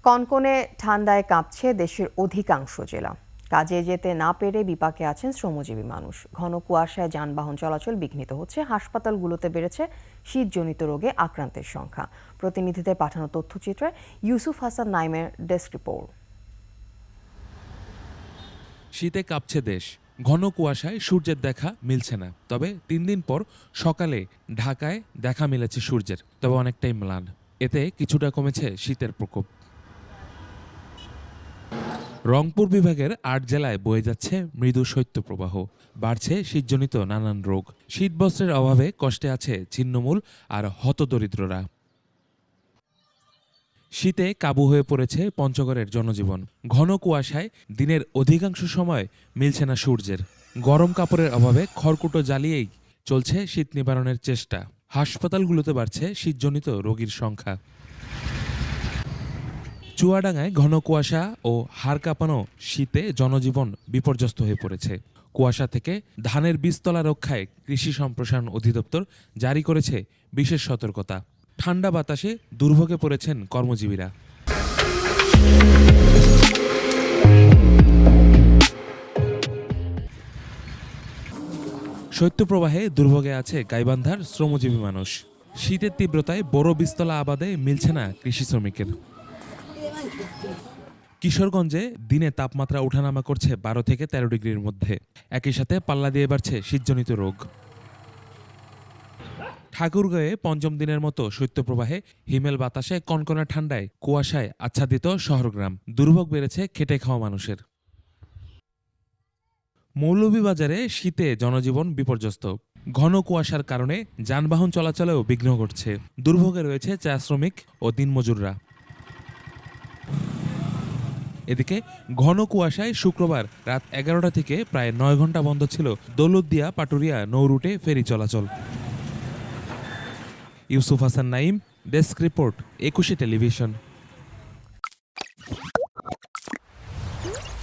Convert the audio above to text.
কনকনে ঠান্ডায় কাঁপছে দেশের অধিকাংশ জেলা। কাজে যেতে না পেরে বিপাকে আছেন শ্রমজীবী মানুষ। ঘন কুয়াশায় যানবাহন চলাচল বিঘ্নিত হচ্ছে। হাসপাতালগুলোতে বেড়েছে শীতজনিত রোগে আক্রান্তের সংখ্যা। প্রতিনিধিদের পাঠানো তথ্যচিত্রে ইউসুফ হাসান নাইমের ডেস্ক রিপোর্ট। শীতে কাঁপছে দেশ। ঘন কুয়াশায় সূর্যের দেখা মিলছে না। তবে 3 দিন পর সকালে ঢাকায় দেখা মিলেছে সূর্যের, তবে অনেকটাই ম্লান। এতে কিছুটা কমেছে শীতের প্রকোপ। রংপুর বিভাগের 8 জেলায় বয়ে যাচ্ছে মৃদু শৈত্যপ্রবাহ। বাড়ছে শীতজনিত নানান রোগ। শীতবস্ত্রের অভাবে কষ্টে আছে ছিন্নমূল আর হতদরিদ্ররা। শীতে কাবু হয়ে পড়েছে পঞ্চগড়ের জনজীবন। ঘন কুয়াশায় দিনের অধিকাংশ সময় মিলছে না সূর্যের। গরম কাপড়ের অভাবে খড়কুটো জ্বালিয়েই চলছে শীত নিবারণের চেষ্টা। হাসপাতালগুলোতে বাড়ছে শীতজনিত রোগীর সংখ্যা। চুয়াডাঙ্গায় ঘন কুয়াশা ও হাড় কাঁপানো শীতে জনজীবন বিপর্যস্ত হয়ে পড়েছে। কুয়াশা থেকে ধানের বীজতলা রক্ষায় কৃষি সম্প্রসারণ অধিদপ্তর জারি করেছে বিশেষ সতর্কতা। ঠান্ডা বাতাসে দুর্ভোগে পড়েছেন কর্মজীবীরা। শৈত্যপ্রবাহে দুর্ভোগে আছে গাইবান্ধার শ্রমজীবী মানুষ। শীতের তীব্রতায় বড় বীজতলা আবাদে মিলছে না কৃষি শ্রমিকের। কিশোরগঞ্জে দিনে তাপমাত্রা ওঠানামা করছে 12 থেকে 13 ডিগ্রির মধ্যে। একই সাথে পাল্লা দিয়ে বাড়ছে শীতজনিত রোগ। ঠাকুরগাঁয়ে পঞ্চম দিনের মতো শৈত্যপ্রবাহে হিমেল বাতাসে কনকনে ঠান্ডায় কুয়াশায় আচ্ছাদিত শহরগ্রাম। দুর্ভোগ বেড়েছে খেটে খাওয়া মানুষের। মৌলভীবাজারে শীতে জনজীবন বিপর্যস্ত। ঘন কুয়াশার কারণে যানবাহন চলাচলেও বিঘ্ন ঘটছে। দুর্ভোগে রয়েছে চা শ্রমিক ও দিনমজুররা। এদিকে ঘন কুয়াশায় শুক্রবার রাত 11টা থেকে প্রায় 9 ঘন্টা বন্ধ ছিল দৌলতদিয়া পাটুরিয়া নৌ রুটে ফেরি চলাচল। Yusuf Hasan Naim, desk report, 21 television.